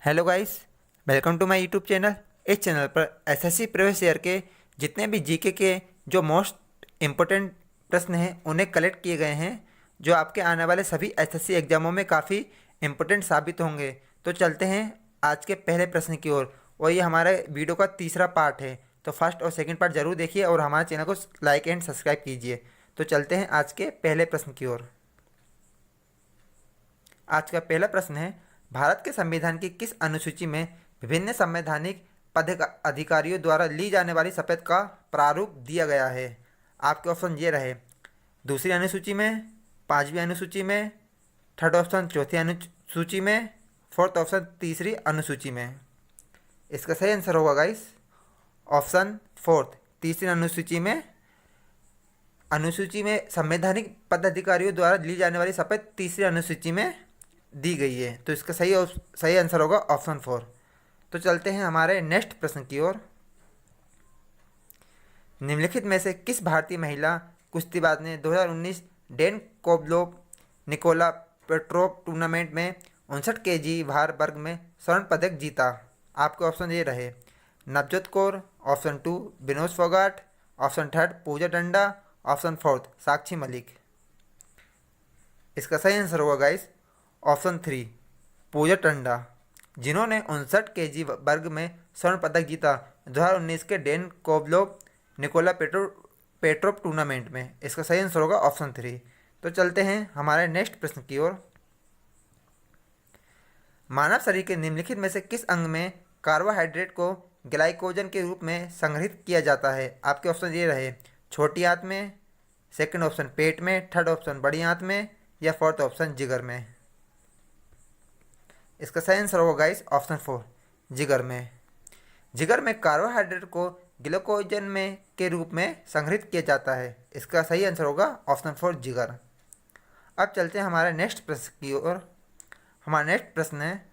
Hello guys, welcome to my YouTube channel. इस channel पर SSC previous year के जितने भी जीके के जो मोस्ट इम्पोर्टेंट प्रश्न हैं उन्हें कलेक्ट किए गए हैं, जो आपके आने वाले सभी एसएससी एग्जामों में काफ़ी इम्पोर्टेंट साबित होंगे। तो चलते हैं आज के पहले प्रश्न की ओर, और ये हमारे वीडियो का तीसरा पार्ट है। तो फर्स्ट और सेकंड पार्ट जरूर देखिए और हमारे चैनल को लाइक एंड सब्सक्राइब कीजिए। तो चलते हैं आज के पहले प्रश्न की ओर। आज का पहला प्रश्न है, भारत के संविधान की किस अनुसूची में विभिन्न संवैधानिक अधिकारियों द्वारा ली जाने वाली शपथ का प्रारूप दिया गया है? आपके ऑप्शन ये रहे, दूसरी अनुसूची में, पांचवी अनुसूची में, थर्ड ऑप्शन चौथी अनुसूची में, फोर्थ ऑप्शन तीसरी अनुसूची में। इसका सही आंसर होगा गाइस ऑप्शन फोर्थ, तीसरी अनुसूची में संवैधानिक पदाधिकारियों द्वारा ली जाने वाली शपथ तीसरी अनुसूची में दी गई है। तो इसका सही आंसर होगा ऑप्शन फोर। तो चलते हैं हमारे नेक्स्ट प्रश्न की ओर। निम्नलिखित में से किस भारतीय महिला कुश्तीबाज ने 2019 डेन कोबलोव निकोला पेट्रोव टूर्नामेंट में 59 केजी भार वर्ग में स्वर्ण पदक जीता? आपके ऑप्शन ये रहे, Navjot Kaur, option two Vinod Phogat, option third Pooja Dhanda, option fourth Sakshi Malik. इसका सही आंसर होगा guys option three Pooja Tanda, जिन्होंने 59 केजी वर्ग में स्वर्ण पदक जीता 2019 के डेन कोबलोव निकोला पेट्रोव टूर्नामेंट में। इसका सही आंसर होगा ऑप्शन थ्री। तो चलते हैं हमारे नेक्स्ट प्रश्न की ओर। मानव शरीर के निम्नलिखित में से किस अंग में कार्बोहाइड्रेट को ग्लाइकोजन के रूप में संग्रहित किया जाता है? आपके ऑप्शन ये रहे, छोटी आंत में, सेकंड ऑप्शन पेट में, थर्ड ऑप्शन बड़ी आंत में, या फोर्थ ऑप्शन जिगर में। इसका सही आंसर होगा गाइस ऑप्शन फोर, जिगर में। जिगर में कार्बोहाइड्रेट को ग्लूकोजन में के रूप में संग्रहित किया जाता है। इसका सही आंसर होगा ऑप्शन फोर, जिगर। अब चलते हैं हमारे नेक्स्ट प्रश्न की ओर। हमारा नेक्स्ट प्रश्न है,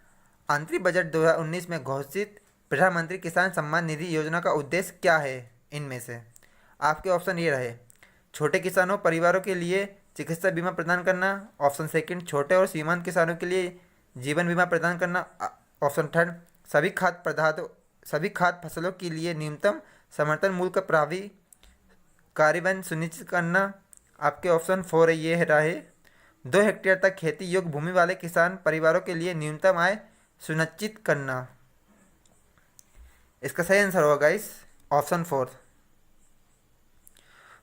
आंतरिक बजट 2019 में घोषित प्रधानमंत्री किसान सम्मान निधि योजना का उद्देश्य क्या है? इनमें से आपके ऑप्शन ये रहे, छोटे किसानों परिवारों के लिए चिकित्सा बीमा प्रदान करना, ऑप्शन सेकंड छोटे और सीमांत किसानों के लिए जीवन बीमा प्रदान करना, ऑप्शन थर्ड सभी खाद्य फसलों के लिए न्यूनतम समर्थन मूल्य का प्रभावी कार्यान्वयन सुनिश्चित करना। आपके ऑप्शन फोर ये रहे, 2 हेक्टेयर तक खेती योग्य भूमि वाले किसान परिवारों के लिए न्यूनतम आय सुनिश्चित करना। इसका सही आंसर होगा गाइस ऑप्शन फोर,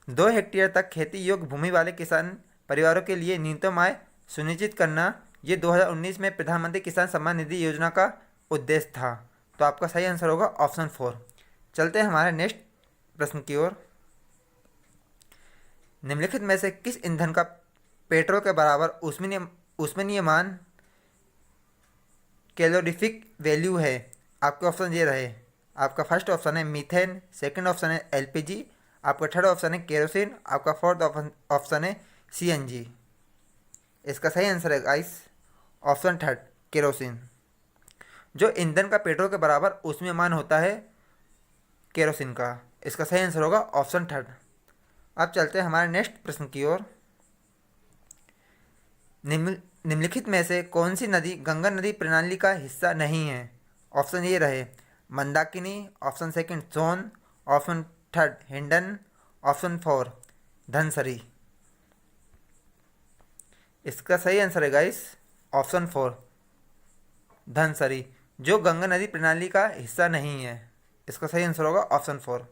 2 हेक्टेयर तक खेती योग्य भूमि वाले किसान परिवारों के लिए न्यूनतम आय सुनिश्चित करना। ये 2019 में प्रधानमंत्री किसान सम्मान निधि योजना का उद्देश्य था। तो आपका सही आंसर होगा ऑप्शन फोर। चलते हैं हमारे नेक्स्ट प्रश्न की ओर। निम्नलिखित में से किस ईंधन का पेट्रोल के बराबर ऊष्मीय मान कैलोरीफिक वैल्यू है? आपके ऑप्शन ये रहे, आपका फर्स्ट ऑप्शन है मीथेन, सेकंड ऑप्शन है एलपीजी, आपका थर्ड ऑप्शन है केरोसिन, आपका फोर्थ ऑप्शन है सीएनजी। इसका सही आंसर है गाइस ऑप्शन थर्ड, केरोसिन। जो ईंधन का पेट्रोल के बराबर उसमें मान होता है केरोसिन का। इसका सही आंसर होगा ऑप्शन थर्ड। अब चलते हैं हमारे नेक्स्ट प्रश्न की ओर। निम्नलिखित में से कौन सी नदी गंगा नदी प्रणाली का हिस्सा नहीं है? ऑप्शन ये रहे, Mandakini, option second Son, option third Hindon, option four Dhansari. इसका सही आंसर है गाइस ऑप्शन फोर, धनसरी, जो गंगा नदी प्रणाली का हिस्सा नहीं है। इसका सही आंसर होगा ऑप्शन फोर।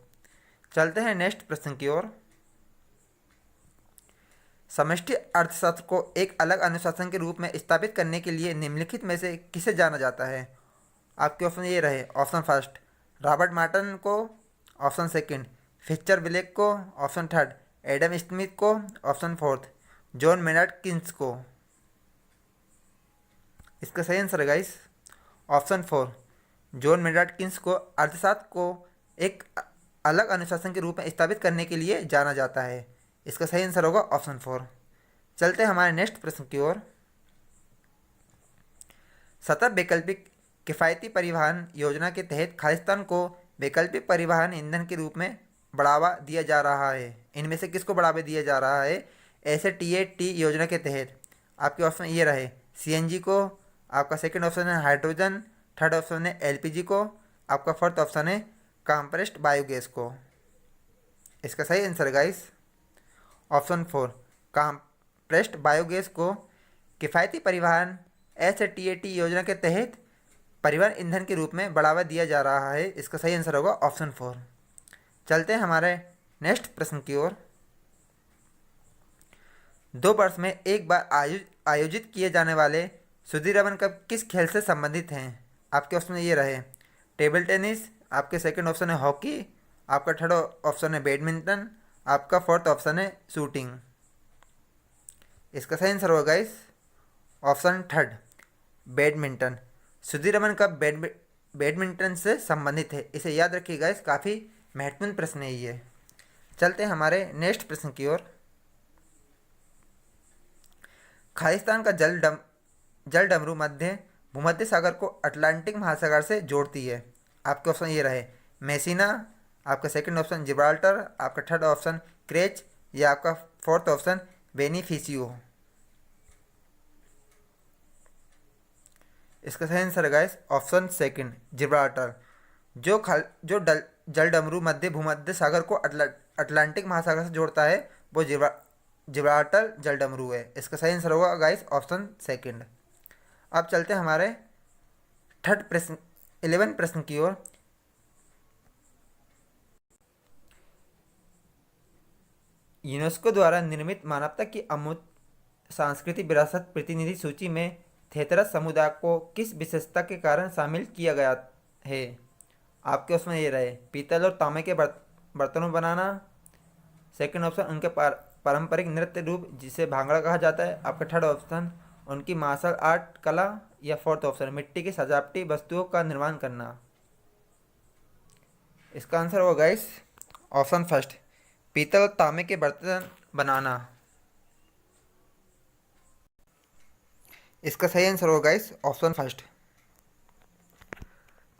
चलते हैं नेक्स्ट प्रश्न की ओर। समष्टि अर्थशास्त्र को एक अलग अनुशासन के रूप में स्थापित करने के लिए निम्नलिखित में से किसे जाना जाता है? आपके ऑप्शन ये रहे, ऑप्शन फर्स्ट रॉबर्ट मार्टन को, ऑप्शन सेकंड फिशर ब्लेक को, ऑप्शन थर्ड एडम स्मिथ को, option fourth John Maynard Keynes को। इसका सही आंसर है guys option four, John Maynard Keynes को अर्थशास्त्र को एक अलग अनुशासन के रूप में स्थापित करने के लिए जाना जाता है। इसका सही आंसर होगा ऑप्शन फोर। चलते हैं हमारे नेक्स्ट प्रश्न की ओर। सतत वैकल्पिक किफ़ायती परिवहन योजना के तहत खालिस्तान को वैकल्पिक परिवहन ईंधन के रूप में बढ़ावा दिया जा रहा है। इनमें से किसको बढ़ावा दिया जा रहा है ऐसे टी योजना के तहत? आपके ऑप्शन ये रहे, सीएनजी को, आपका सेकंड ऑप्शन है हाइड्रोजन, थर्ड ऑप्शन है एलपीजी को, आपका फोर्थ ऑप्शन है कंप्रेस्ड बायोगैस को। इसका सही answer guys option 4 compressed biogas को किफ़ायती परिवहन एसटीएटी योजना के तहत परिवहन ईंधन के रूप में बढ़ावा दिया जा रहा है। इसका सही आंसर होगा ऑप्शन 4। चलते हैं हमारे नेक्स्ट प्रश्न की ओर। 2 वर्ष में एक बार आयोजित किए जाने वाले सुदीरमन कप किस खेल से संबंधित हैं? आपके ऑप्शन ये रहे टेबल टेनिस, आपके सेकंड ऑप्शन है हॉकी, आपका थर्ड ऑप्शन है बैडमिंटन, आपका फोर्थ ऑप्शन है शूटिंग। इसका सही आंसर होगा guys option third badminton. Sudirman cup badminton से संबंधित है, इसे याद रखिए गाइस, काफ़ी महत्वपूर्ण प्रश्न है ये। चलते हैं हमारे नेक्स्ट प्रश्न की ओर। खालिस्तान का जल डमरू मध्य भूमध्य सागर को अटलांटिक महासागर से जोड़ती है। आपके ऑप्शन ये रहे मैसीना, आपका सेकंड ऑप्शन जिब्राल्टर, आपका थर्ड ऑप्शन क्रेच या आपका फोर्थ ऑप्शन बेनिफिशियो। इसका सही आंसर है गाइस ऑप्शन सेकंड जिब्राल्टर। जो जल डमरू मध्य भूमध्य सागर को अटलांटिक महासागर से जोड़ता है वो जिब्राल्टर जल डमरू है। इसका सही आंसर होगा गाइस ऑप्शन सेकंड। अब चलते हैं हमारे थर्ड प्रश्न 11 प्रश्न की ओर। यूनेस्को द्वारा निर्मित मानवता की अमूर्त सांस्कृतिक विरासत प्रतिनिधि सूची में थेथरस समुदाय को किस विशेषता के कारण शामिल किया गया है? आपके उसमें ये रहे पीतल और तांबे के बर्तनों बनाना, सेकंड ऑप्शन उनके पारंपरिक नृत्य रूप जिसे भांगड़ा कहा जाता है, आपका थर्ड ऑप्शन उनकी मार्शल आर्ट कला, या फोर्थ ऑप्शन मिट्टी की सजावटी वस्तुओं का निर्माण करना। इसका आंसर होगा गाइस ऑप्शन फर्स्ट पीतल और तांबे के बर्तन बनाना। इसका सही आंसर होगा गाइस ऑप्शन फर्स्ट।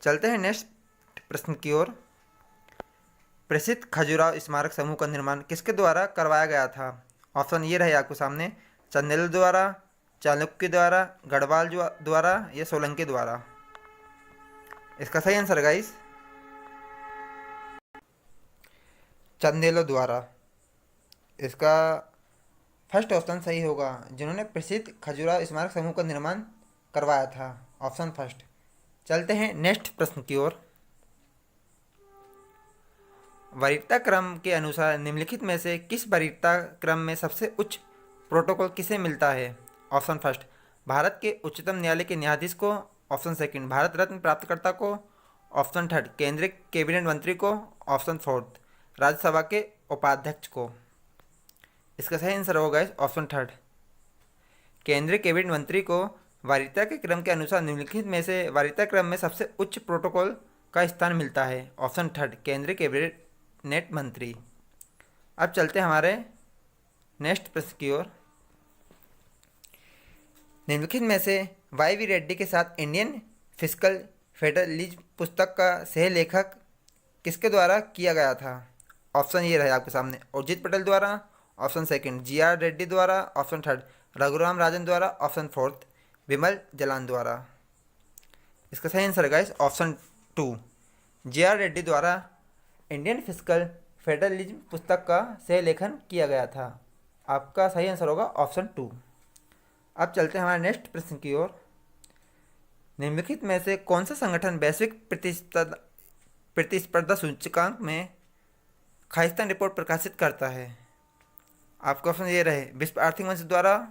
चलते हैं नेक्स्ट प्रश्न की ओर। प्रसिद्ध खजुराहो स्मारक समूह का निर्माण किसके द्वारा करवाया गया था? ऑप्शन ये रहे आपके सामने चंदेल द्वारा, चालुक्य द्वारा, गढ़वाल द्वारा या सोलंकी द्वारा। इसका सही आंसर गाइस चंदेलो द्वारा। इसका फर्स्ट ऑप्शन सही होगा, जिन्होंने प्रसिद्ध खजुराहो स्मारक समूह का निर्माण करवाया था, ऑप्शन फर्स्ट। चलते हैं नेक्स्ट प्रश्न की ओर। वरीयता क्रम के अनुसार निम्नलिखित में से किस वरीयता क्रम में सबसे उच्च प्रोटोकॉल किसे मिलता है? ऑप्शन फर्स्ट भारत के उच्चतम न्यायालय के न्यायाधीश को, ऑप्शन सेकंड भारत रत्न प्राप्तकर्ता को, ऑप्शन थर्ड केंद्रीय कैबिनेट मंत्री को, ऑप्शन फोर्थ राज्यसभा के उपाध्यक्ष को। इसका सही आंसर होगा ऑप्शन थर्ड केंद्रीय कैबिनेट मंत्री को वरीयता के क्रम के अनुसार निम्नलिखित में से वरीयता क्रम में सबसे उच्च प्रोटोकॉल का स्थान मिलता है, ऑप्शन थर्ड केंद्रीय कैबिनेट मंत्री। अब चलते हैं हमारे नेक्स्ट प्रश्न की ओर। निम्नलिखित में से वाई वी रेड्डी के साथ इंडियन फिस्कल फेडरलिज्म पुस्तक का सह लेखक किसके द्वारा किया गया था? ऑप्शन ये रहे आपके सामने उर्जित पटेल द्वारा, ऑप्शन सेकंड GR रेड्डी द्वारा, ऑप्शन थर्ड रघुराम राजन द्वारा, ऑप्शन फोर्थ विमल जलान द्वारा। इसका सही answer guys option 2 GR Reddy द्वारा इंडियन फिस्कल फेडरलिज्म पुस्तक का सह लेखन किया गया था। आपका सही आंसर होगा ऑप्शन 2। अब चलते हैं हमारे नेक्स्ट प्रश्न की ओर। निम्नलिखित में से कौन सा संगठन वैश्विक प्रतिस्पर्धा सूचकांक में खालिस्तान रिपोर्ट प्रकाशित करता है? आपका ऑप्शन ये रहे विश्व आर्थिक मंच द्वारा,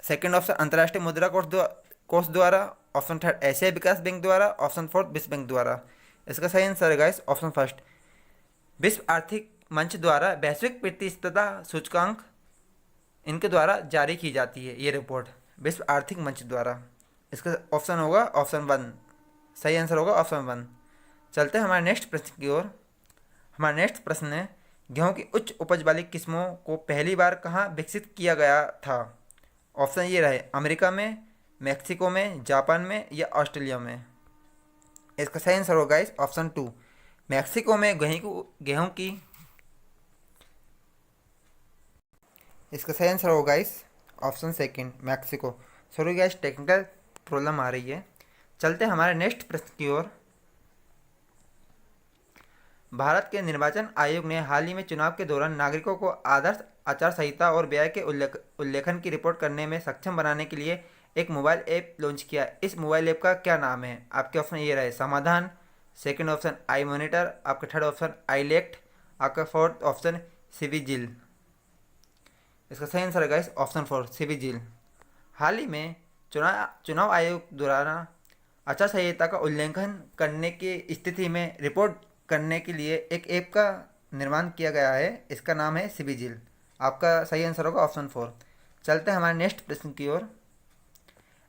सेकंड ऑप्शन अंतर्राष्ट्रीय मुद्रा कोष द्वारा, ऑप्शन थर्ड एशियाई विकास बैंक द्वारा, ऑप्शन फोर्थ विश्व बैंक द्वारा। इसका सही आंसर है गाइस ऑप्शन फर्स्ट विश्व आर्थिक मंच द्वारा वैश्विक प्रतिस्पर्धा सूचकांक इनके द्वारा जारी की जाती है ये रिपोर्ट, विश्व आर्थिक मंच द्वारा। इसका ऑप्शन होगा ऑप्शन 1, सही आंसर होगा ऑप्शन 1। चलते हैं हमारे नेक्स्ट प्रश्न की ओर। हमारा नेक्स्ट प्रश्न है गेहूं की उच्च उपज वाली किस्मों को पहली बार कहाँ विकसित किया गया था? ऑप्शन ये रहे अमेरिका में, मैक्सिको में, जापान में या ऑस्ट्रेलिया में। इसका सही आंसर होगा गाइस ऑप्शन 2 मैक्सिको में गेहूं की। इसका सही आंसर होगा guys option second Mexico. Sorry guys technical problem आ रही है। चलते हैं हमारे नेक्स्ट प्रश्न की ओर। भारत के निर्वाचन आयोग ने हाल ही में चुनाव के दौरान नागरिकों को आदर्श आचार संहिता और व्यय के उल्लेखन की रिपोर्ट करने में सक्षम बनाने के लिए एक मोबाइल ऐप लॉन्च किया। इस मोबाइल ऐप का क्या नाम है? आपके ऑप्शन ये रहे समाधान, सेकंड ऑप्शन आई मॉनिटर, आपका थर्ड ऑप्शन आई लेक्ट, आपका फोर्थ ऑप्शन सिविजिल। इसका सही आंसर है गाइस ऑप्शन 4 सिविजिल। हाल ही में चुनाव आयोग द्वारा आचार संहिता का उल्लंघन करने की स्थिति में रिपोर्ट करने के लिए एक ऐप का निर्माण किया गया है। इसका नाम है सिविजिल। आपका सही आंसर होगा ऑप्शन 4। चलते हैं हमारे नेक्स्ट प्रश्न की ओर।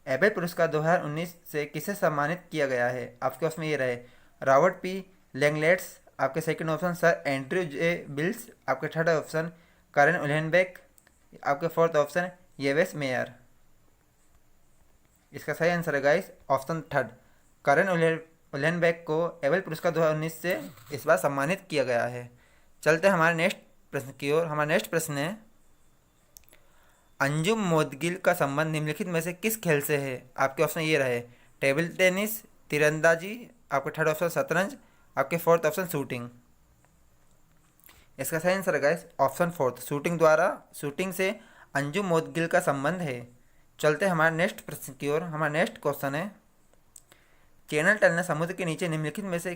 एबेल पुरस्कार 2019 से किसे सम्मानित किया गया है? आपके ऑप्शन ये रहे रॉबर्ट पी लैंगलेट्स, आपके सेकंड ऑप्शन सर एंड्रयू जे बिल्स, आपके थर्ड ऑप्शन करेन उल्हेनबेक, आपके फोर्थ ऑप्शन येवेस मेयर। इसका सही आंसर है गाइस ऑप्शन थर्ड करेन उल्हेनबेक को एबेल पुरस्कार 2019 से इस बार सम्मानित किया गया है। चलते हैं हमारे नेक्स्ट प्रश्न की ओर। हमारा नेक्स्ट प्रश्न है अंजुम मोदगिल का संबंध निम्नलिखित में से किस खेल से है? आपके ऑप्शन ये रहे टेबल टेनिस, तीरंदाजी, आपके थर्ड ऑप्शन शतरंज, आपके फोर्थ ऑप्शन शूटिंग। इसका सही आंसर है गाइस ऑप्शन फोर्थ शूटिंग से अंजुम मोदगिल का संबंध है। चलते हैं हमारे नेक्स्ट प्रश्न की ओर। हमारा नेक्स्ट क्वेश्चन है चैनल टनल समुद्र के नीचे निम्नलिखित में से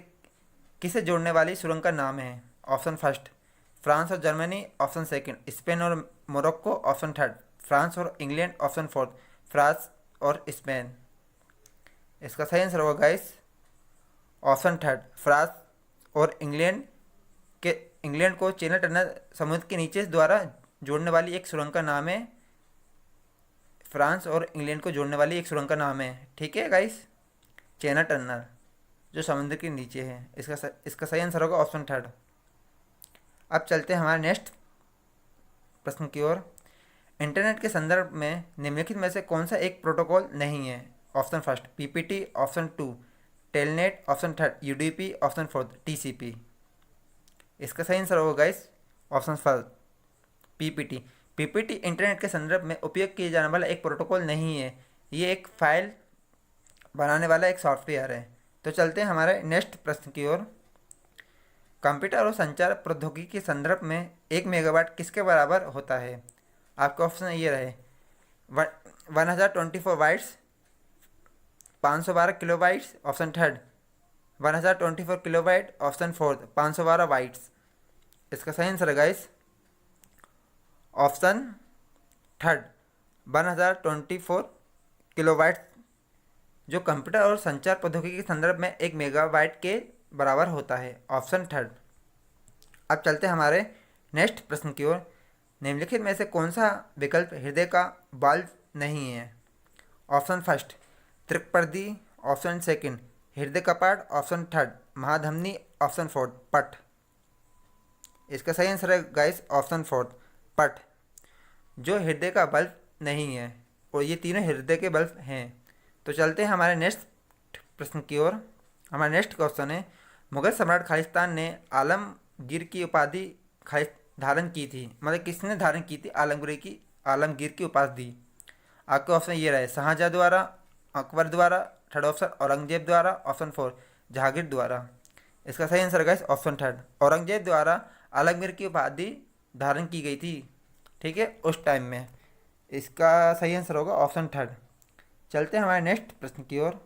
किसे जोड़ने वाली सुरंग का नाम है? ऑप्शन फर्स्ट फ्रांस और जर्मनी, ऑप्शन सेकंड स्पेन और मोरक्को, ऑप्शन थर्ड फ्रांस और इंग्लैंड, ऑप्शन फोर्थ फ्रांस और स्पेन। इसका सही आंसर होगा गाइस ऑप्शन थर्ड फ्रांस और इंग्लैंड को चैनल टनल समुद्र के नीचे द्वारा जोड़ने वाली एक सुरंग का नाम है। फ्रांस और इंग्लैंड को जोड़ने वाली एक सुरंग का नाम है। ठीक है गाइस, चैनल टनल जो समुद्र के नीचे है। इसका सही आंसर होगा ऑप्शन थर्ड। अब चलते हैं हमारे नेक्स्ट प्रश्न की ओर। इंटरनेट के संदर्भ में निम्नलिखित में से कौन सा एक प्रोटोकॉल नहीं है? Option first PPT, option two telnet, option third UDP, option fourth TCP. इसका सही आंसर होगा guys option first PPT. PPT internet के संदर्भ में उपयोग किए जाने वाला एक प्रोटोकॉल नहीं है, ये एक फाइल बनाने वाला एक सॉफ्टवेयर है। तो चलते हैं हमारे नेक्स्ट प्रश्न की ओर। कंप्यूटर और संचार प्रौद्योगिकी के संदर्भ में 1 मेगावाट किसके बराबर होता है? आपके ऑप्शन ये रहे 1024 bytes, 512 kilo bytes, option third 1024 kilo byte, option fourth 512 bytes. इसका सही आंसर है guys option third 1024 kilo byte, जो कंप्यूटर और संचार प्रौद्योगिकी के संदर्भ में 1 मेगावाट के बराबर होता है, ऑप्शन थर्ड। अब चलते हैं हमारे नेक्स्ट प्रश्न की ओर। निम्नलिखित में से कौन सा विकल्प हृदय का वाल्व नहीं है? ऑप्शन फर्स्ट त्रिपर्दी, ऑप्शन सेकंड हृदय कपाट, ऑप्शन थर्ड महाधमनी, ऑप्शन फोर्थ पट। इसका सही आंसर है गाइस ऑप्शन फोर्थ पट, जो हृदय का बल्ब नहीं है, और ये तीनों हृदय के बल्ब हैं। तो चलते हैं हमारे नेक्स्ट प्रश्न की ओर। हमारा नेक्स्ट क्वेश्चन है मुगल सम्राट खालिस्तान ने आलमगीर की उपाधि धारण की थी, मतलब किसने धारण की थी आलमगीर की उपाधि? आपके ऑप्शन ये रहे शाहजहाँ द्वारा, अकबर द्वारा, थर्ड ऑप्शन औरंगजेब द्वारा, ऑप्शन फोर जहांगीर द्वारा। इसका सही answer guys option third Aurangzeb द्वारा आलमगीर की उपाधि धारण की गई थी, ठीक है, उस टाइम में। इसका सही आंसर होगा ऑप्शन थर्ड। चलते हैं हमारे नेक्स्ट प्रश्न की ओर।